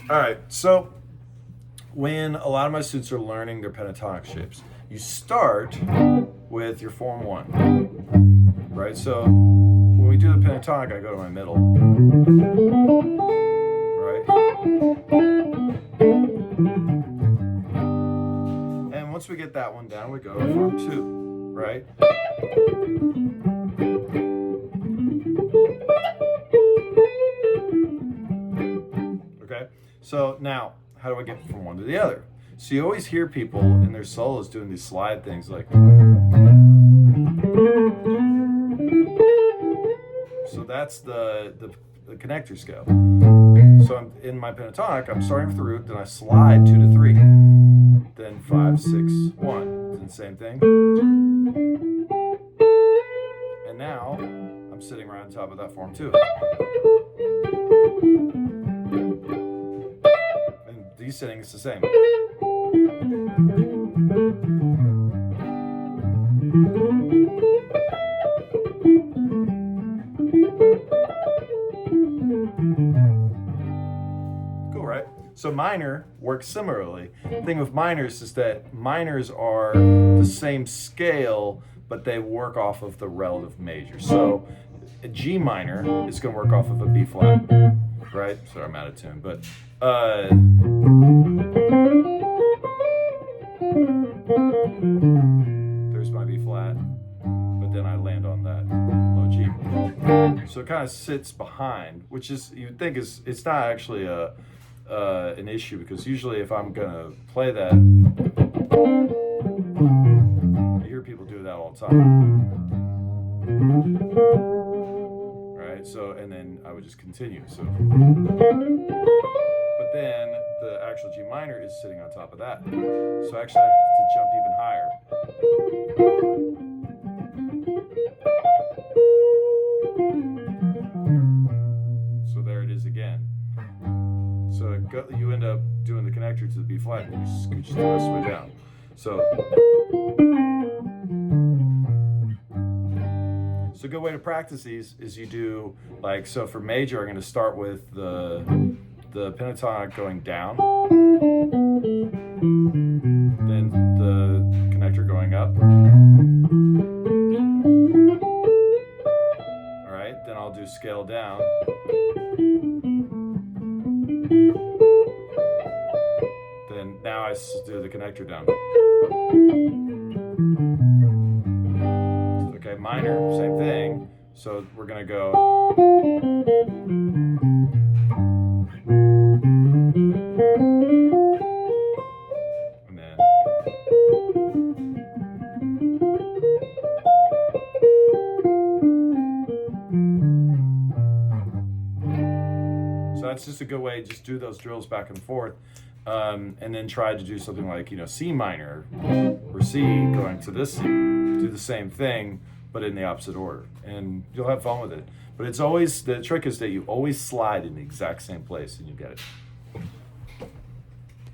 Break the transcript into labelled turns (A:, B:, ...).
A: All right, so when a lot of my students are learning their pentatonic shapes, you start with your form 1, right? So when we do the pentatonic, I go to my middle, right? And once we get that one down, we go to form 2, right? Okay, so now, how do I get from one to the other? So you always hear people in their solos doing these slide things like. So that's the connector scale. So I'm in my pentatonic, I'm starting with the root, then I slide 2 to 3, then 5, 6, 1, then same thing. And now I'm sitting right on top of that form 2. And descending is the same. Cool, right? So minor works similarly. The thing with minors is that minors are the same scale, but they work off of the relative major. So a G minor is going to work off of a B flat, right? Sorry, I'm out of tune, but there's my B flat, but then I land on that low G. So it kind of sits behind, which is, you'd think it's not actually an issue, because usually if I'm gonna play that, I hear people do that all the time. Right, so, and then I would just continue, so. But then the actual G minor is sitting on top of that. So actually I have to jump even higher. So there it is again. So you end up doing the connector to the B flat and you scooch the rest of the way down. So a good way to practice these is you do, like, so for major, I'm going to start with the pentatonic going down, then the connector going up. All right, then I'll do scale down. Then now I do the connector down. Okay, minor, same thing. So we're gonna go. And then. So that's just a good way, just do those drills back and forth. And then try to do something like, C minor or C going to this C. Do the same thing, but in the opposite order, and you'll have fun with it. But it's always, the trick is that you always slide in the exact same place and you get it.